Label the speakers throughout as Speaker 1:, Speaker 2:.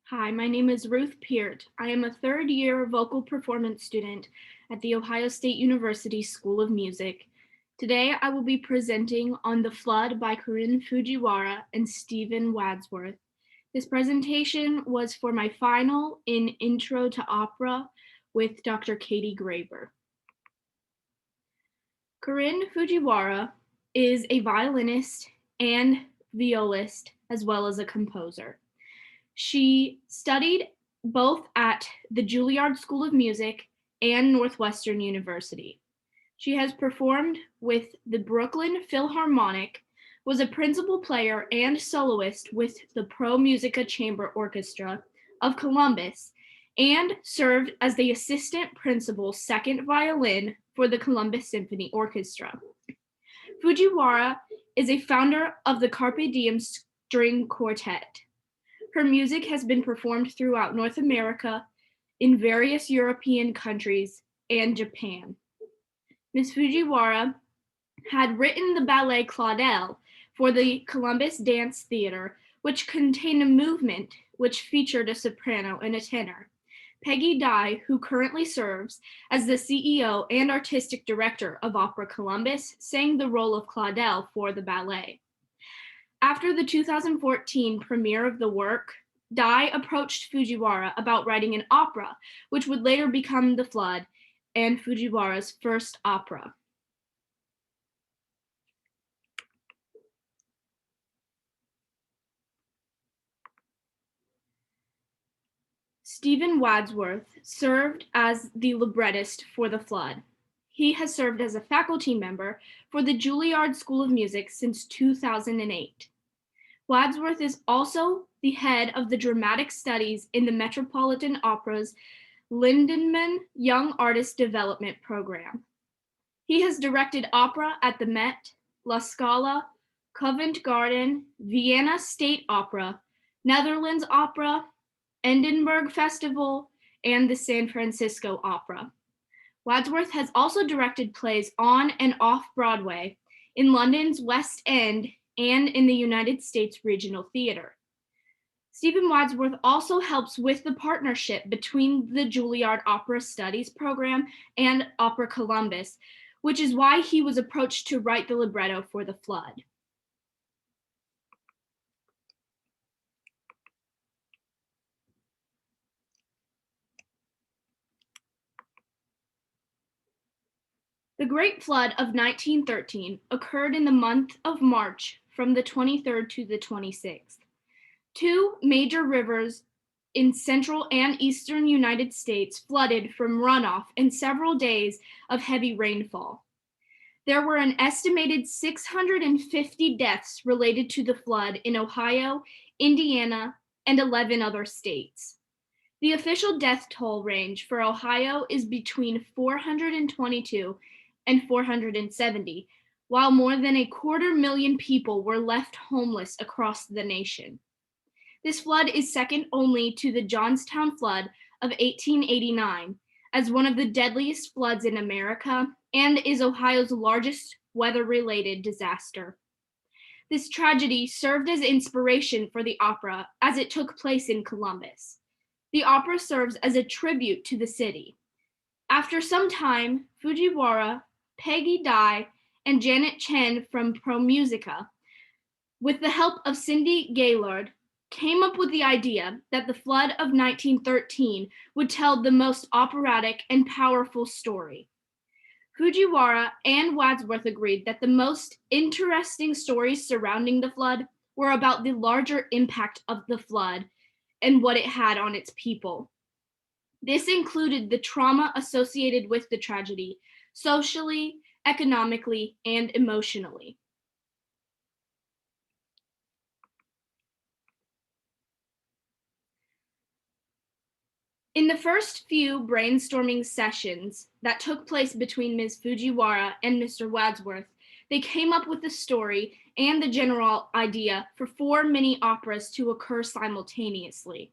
Speaker 1: Hi, my name is Ruth Peart. I am a third-year vocal performance student at The Ohio State University School of Music. Today, I will be presenting on The Flood by Korine Fujiwara and Stephen Wadsworth. This presentation was for my final in Intro to Opera with Dr. Katie Graber. Korine Fujiwara is a violinist and violist, as well as a composer. She studied both at the Juilliard School of Music and Northwestern University. She has performed with the Brooklyn Philharmonic, was a principal player and soloist with the Pro Musica Chamber Orchestra of Columbus, and served as the assistant principal second violin for the Columbus Symphony Orchestra. Fujiwara is a founder of the Carpe Diem String Quartet. Her music has been performed throughout North America, in various European countries, and Japan. Ms. Fujiwara had written the ballet Claudel for the Columbus Dance Theater, which contained a movement which featured a soprano and a tenor. Peggy Dye, who currently serves as the CEO and artistic director of Opera Columbus, sang the role of Claudel for the ballet. After the 2014 premiere of the work, Dye approached Fujiwara about writing an opera, which would later become The Flood and Fujiwara's first opera. Stephen Wadsworth served as the librettist for The Flood. He has served as a faculty member for the Juilliard School of Music since 2008. Wadsworth is also the head of the dramatic studies in the Metropolitan Opera's Lindemann Young Artist Development Program. He has directed opera at the Met, La Scala, Covent Garden, Vienna State Opera, Netherlands Opera, Edinburgh Festival, and the San Francisco Opera. Wadsworth has also directed plays on and off Broadway, in London's West End, and in the United States Regional Theater. Stephen Wadsworth also helps with the partnership between the Juilliard Opera Studies program and Opera Columbus, which is why he was approached to write the libretto for The Flood. The Great Flood of 1913 occurred in the month of March from the 23rd to the 26th. Two major rivers in central and eastern United States flooded from runoff and several days of heavy rainfall. There were an estimated 650 deaths related to the flood in Ohio, Indiana, and 11 other states. The official death toll range for Ohio is between 422 and 470, while more than 250,000 people were left homeless across the nation. This flood is second only to the Johnstown flood of 1889 as one of the deadliest floods in America and is Ohio's largest weather-related disaster. This tragedy served as inspiration for the opera as it took place in Columbus. The opera serves as a tribute to the city. After some time, Fujiwara, Peggy Dye, and Janet Chen from Pro Musica, with the help of Cindy Gaylord, came up with the idea that the flood of 1913 would tell the most operatic and powerful story. Fujiwara and Wadsworth agreed that the most interesting stories surrounding the flood were about the larger impact of the flood and what it had on its people. This included the trauma associated with the tragedy, socially, economically, and emotionally. In the first few brainstorming sessions that took place between Ms. Fujiwara and Mr. Wadsworth, they came up with the story and the general idea for 4 mini operas to occur simultaneously.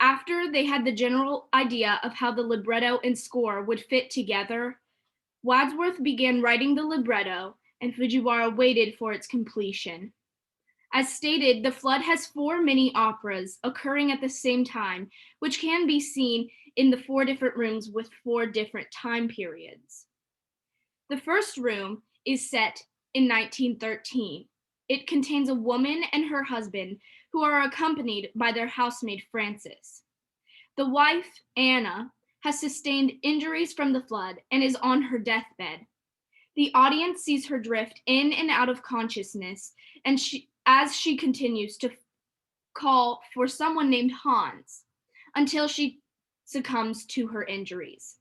Speaker 1: After they had the general idea of how the libretto and score would fit together, Wadsworth began writing the libretto and Fujiwara waited for its completion. As stated, the flood has 4 mini operas occurring at the same time, which can be seen in the 4 different rooms with 4 different time periods. The first room is set in 1913. It contains a woman and her husband who are accompanied by their housemaid Frances. The wife, Anna, has sustained injuries from the flood and is on her deathbed. The audience sees her drift in and out of consciousness, and as she continues to call for someone named Hans until she succumbs to her injuries.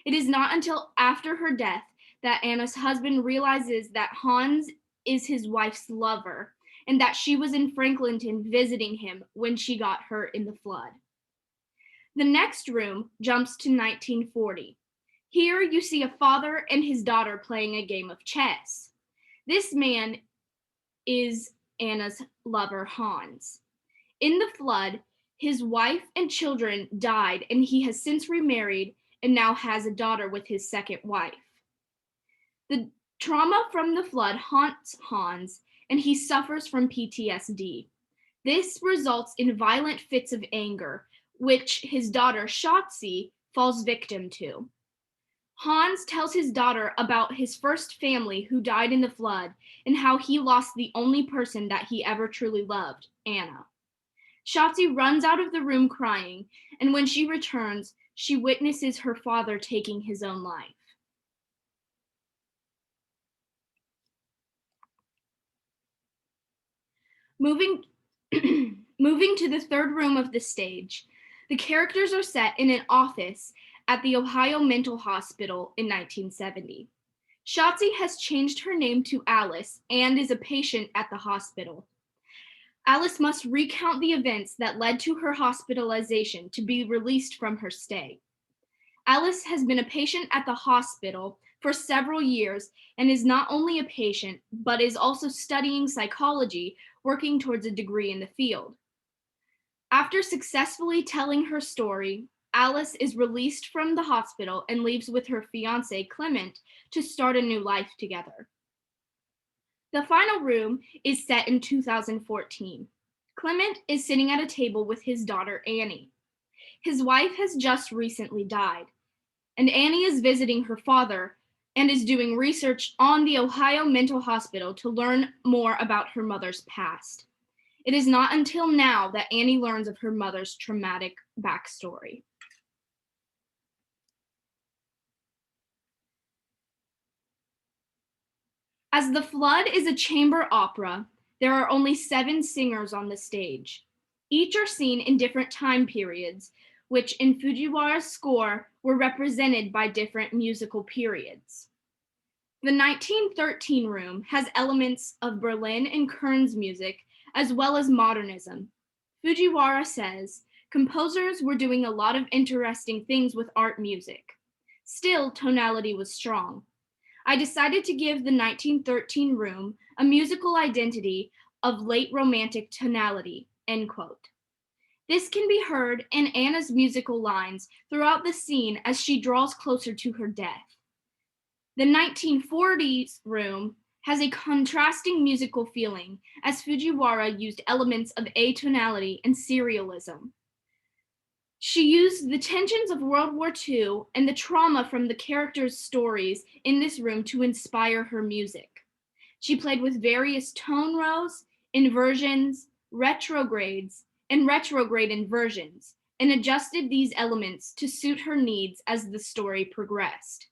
Speaker 1: It is not until after her death that Anna's husband realizes that Hans is his wife's lover and that she was in Franklinton visiting him when she got hurt in the flood. The next room jumps to 1940. Here you see a father and his daughter playing a game of chess. This man is Anna's lover, Hans. In the flood, his wife and children died, and he has since remarried and now has a daughter with his second wife. The trauma from the flood haunts Hans, and he suffers from PTSD. This results in violent fits of anger, which his daughter, Shotzi, falls victim to. Hans tells his daughter about his first family who died in the flood and how he lost the only person that he ever truly loved, Anna. Shotzi runs out of the room crying, and when she returns, she witnesses her father taking his own life. Moving to the third room of the stage, the characters are set in an office at the Ohio Mental Hospital in 1970. Shotzi has changed her name to Alice and is a patient at the hospital. Alice must recount the events that led to her hospitalization to be released from her stay. Alice has been a patient at the hospital for several years and is not only a patient, but is also studying psychology, working towards a degree in the field. After successfully telling her story, Alice is released from the hospital and leaves with her fiancé, Clement, to start a new life together. The final room is set in 2014. Clement is sitting at a table with his daughter, Annie. His wife has just recently died, and Annie is visiting her father and is doing research on the Ohio Mental Hospital to learn more about her mother's past. It is not until now that Annie learns of her mother's traumatic backstory. As The Flood is a chamber opera, there are only 7 singers on the stage. Each are seen in different time periods, which in Fujiwara's score were represented by different musical periods. The 1913 room has elements of Berlin and Kern's music, as well as modernism. Fujiwara says, composers were doing a lot of interesting things with art music. Still, tonality was strong. I decided to give the 1913 room a musical identity of late romantic tonality, end quote. This can be heard in Anna's musical lines throughout the scene as she draws closer to her death. The 1940s room has a contrasting musical feeling as Fujiwara used elements of atonality and serialism. She used the tensions of World War II and the trauma from the characters' stories in this room to inspire her music. She played with various tone rows, inversions, retrogrades, and retrograde inversions, and adjusted these elements to suit her needs as the story progressed.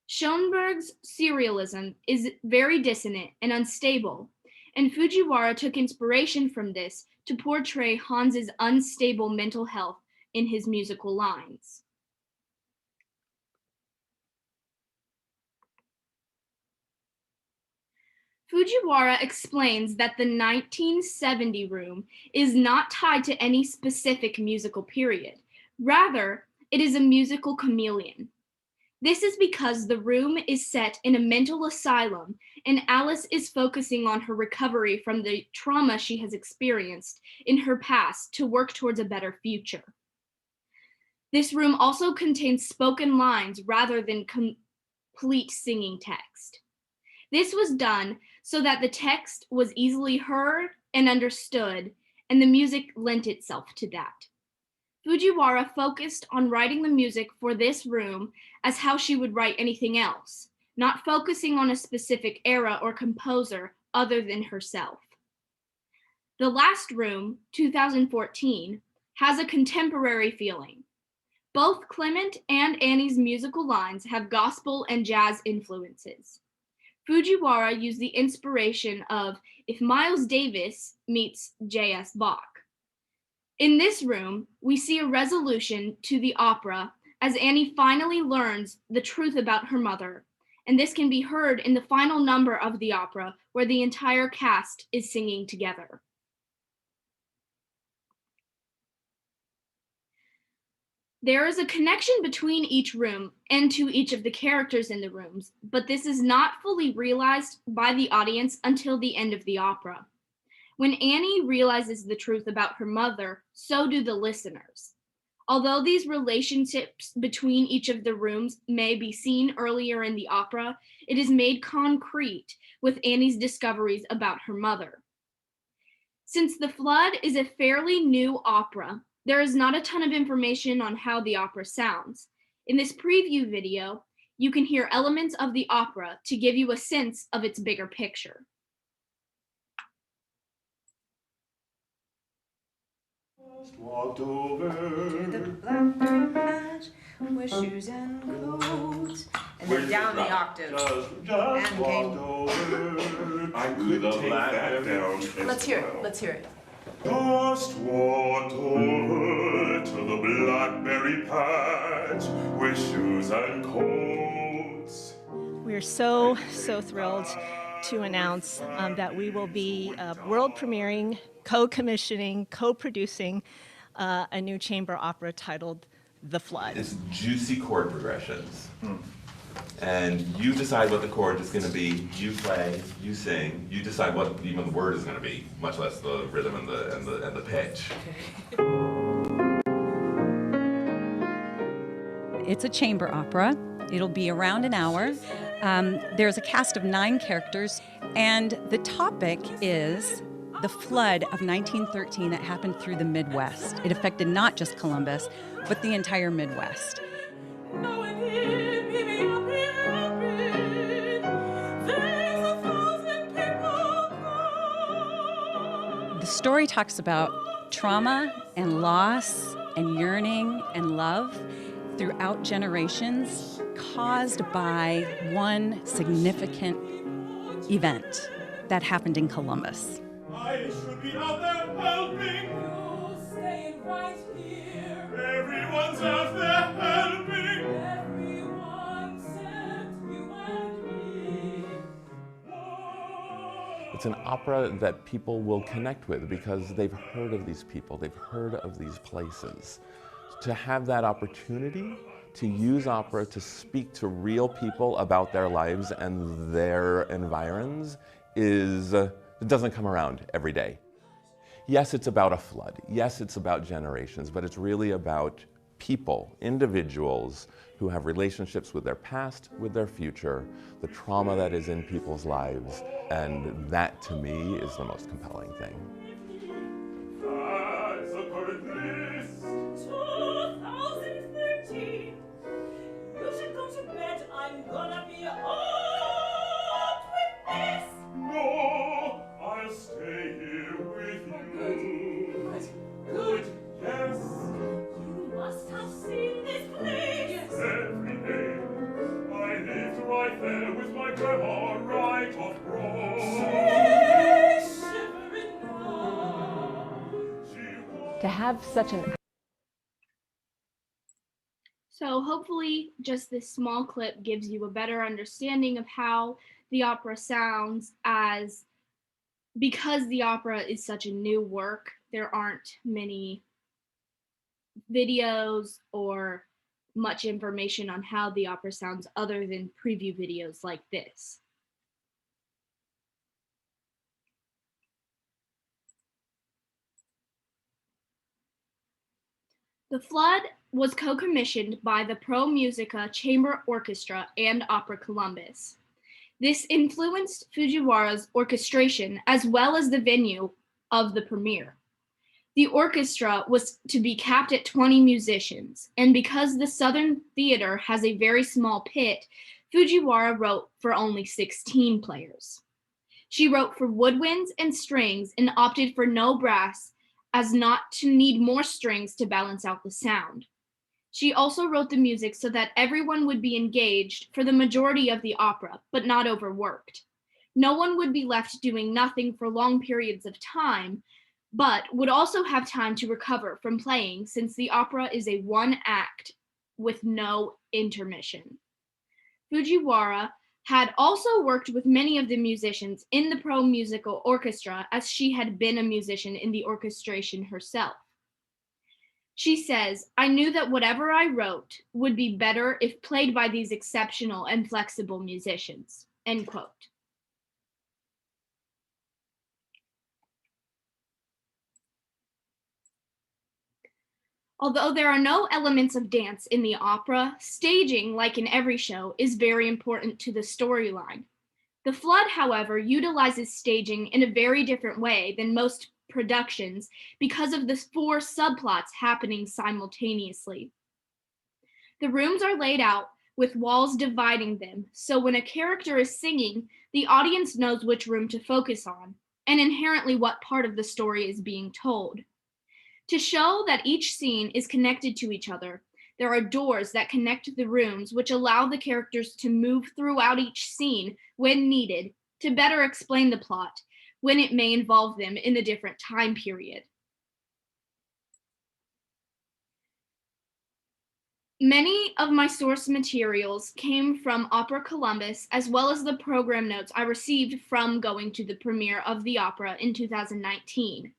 Speaker 1: Schoenberg's serialism is very dissonant and unstable, and Fujiwara took inspiration from this to portray Hans's unstable mental health in his musical lines. Fujiwara explains that the 1970 room is not tied to any specific musical period. Rather, it is a musical chameleon. This is because the room is set in a mental asylum and Alice is focusing on her recovery from the trauma she has experienced in her past to work towards a better future. This room also contains spoken lines rather than complete singing text. This was done so that the text was easily heard and understood, and the music lent itself to that. Fujiwara focused on writing the music for this room as how she would write anything else, not focusing on a specific era or composer other than herself. The last room, 2014, has a contemporary feeling. Both Clement and Annie's musical lines have gospel and jazz influences. Fujiwara used the inspiration of If Miles Davis Meets J.S. Bach. In this room, we see a resolution to the opera as Annie finally learns the truth about her mother, and this can be heard in the final number of the opera where the entire cast is singing together. There is a connection between each room and to each of the characters in the rooms, but this is not fully realized by the audience until the end of the opera. When Annie realizes the truth about her mother, so do the listeners. Although these relationships between each of the rooms may be seen earlier in the opera, it is made concrete with Annie's discoveries about her mother. Since The Flood is a fairly new opera, there is not a ton of information on how the opera sounds. In this preview video, you can hear elements of the opera to give you a sense of its bigger picture.
Speaker 2: Just walked over to the blackberry patch with shoes and coats, and then down the octave.
Speaker 3: Just
Speaker 2: and
Speaker 3: walked
Speaker 2: came
Speaker 3: over. I could take that down.
Speaker 2: Let's hear it. Let's hear it.
Speaker 3: Just walked over to the blackberry patch with shoes and coats.
Speaker 4: We're so thrilled to announce that we will be world premiering, co-commissioning, co-producing a new chamber opera titled The Flood.
Speaker 5: It's juicy chord progressions. And you decide what the chord is going to be. You play, you sing, you decide what even the word is going to be, much less the rhythm and the pitch.
Speaker 6: It's a chamber opera. It'll be around an hour. There's a cast of 9 characters, and the topic is the flood of 1913 that happened through the Midwest. It affected not just Columbus, but the entire Midwest. The story talks about trauma and loss and yearning and love throughout generations caused by one significant event that happened in Columbus.
Speaker 3: I should be out there helping.
Speaker 2: You're staying right here.
Speaker 3: Everyone's out there helping.
Speaker 2: Everyone except you and me.
Speaker 7: It's an opera that people will connect with because they've heard of these people, they've heard of these places. To have that opportunity to use opera to speak to real people about their lives and their environs it doesn't come around every day. Yes, it's about a flood. Yes, it's about generations, but it's really about people, individuals who have relationships with their past, with their future, the trauma that is in people's lives, and that to me is the most compelling thing.
Speaker 3: That's a good list.
Speaker 2: 2013. You should go to bed. I'm gonna be up with this.
Speaker 3: No, I'll stay here with you.
Speaker 2: Good.
Speaker 3: Yes,
Speaker 2: You must have seen this place. Yes.
Speaker 3: every day. I lived right there with my grandma right off Broad.
Speaker 2: Shivering now.
Speaker 8: To have such an
Speaker 1: So hopefully just this small clip gives you a better understanding of how the opera sounds, as because the opera is such a new work, there aren't many videos or much information on how the opera sounds other than preview videos like this. The Flood was co-commissioned by the Pro Musica Chamber Orchestra and Opera Columbus. This influenced Fujiwara's orchestration as well as the venue of the premiere. The orchestra was to be capped at 20 musicians, and because the Southern Theater has a very small pit, Fujiwara wrote for only 16 players. She wrote for woodwinds and strings and opted for no brass as not to need more strings to balance out the sound. She also wrote the music so that everyone would be engaged for the majority of the opera, but not overworked. No one would be left doing nothing for long periods of time, but would also have time to recover from playing since the opera is a one act with no intermission. Fujiwara had also worked with many of the musicians in the pro musical orchestra as she had been a musician in the orchestration herself. She says, "I knew that whatever I wrote would be better if played by these exceptional and flexible musicians." End quote. Although there are no elements of dance in the opera, staging, like in every show, is very important to the storyline. The Flood, however, utilizes staging in a very different way than most productions because of the 4 subplots happening simultaneously. The rooms are laid out with walls dividing them, so when a character is singing, the audience knows which room to focus on, and inherently what part of the story is being told. To show that each scene is connected to each other, there are doors that connect the rooms, which allow the characters to move throughout each scene when needed to better explain the plot when it may involve them in a different time period. Many of my source materials came from Opera Columbus, as well as the program notes I received from going to the premiere of the opera in 2019.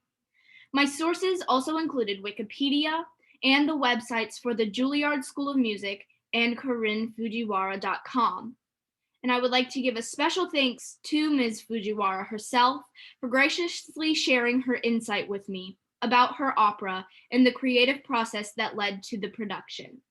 Speaker 1: My sources also included Wikipedia and the websites for the Juilliard School of Music and KorineFujiwara.com. And I would like to give a special thanks to Ms. Fujiwara herself for graciously sharing her insight with me about her opera and the creative process that led to the production.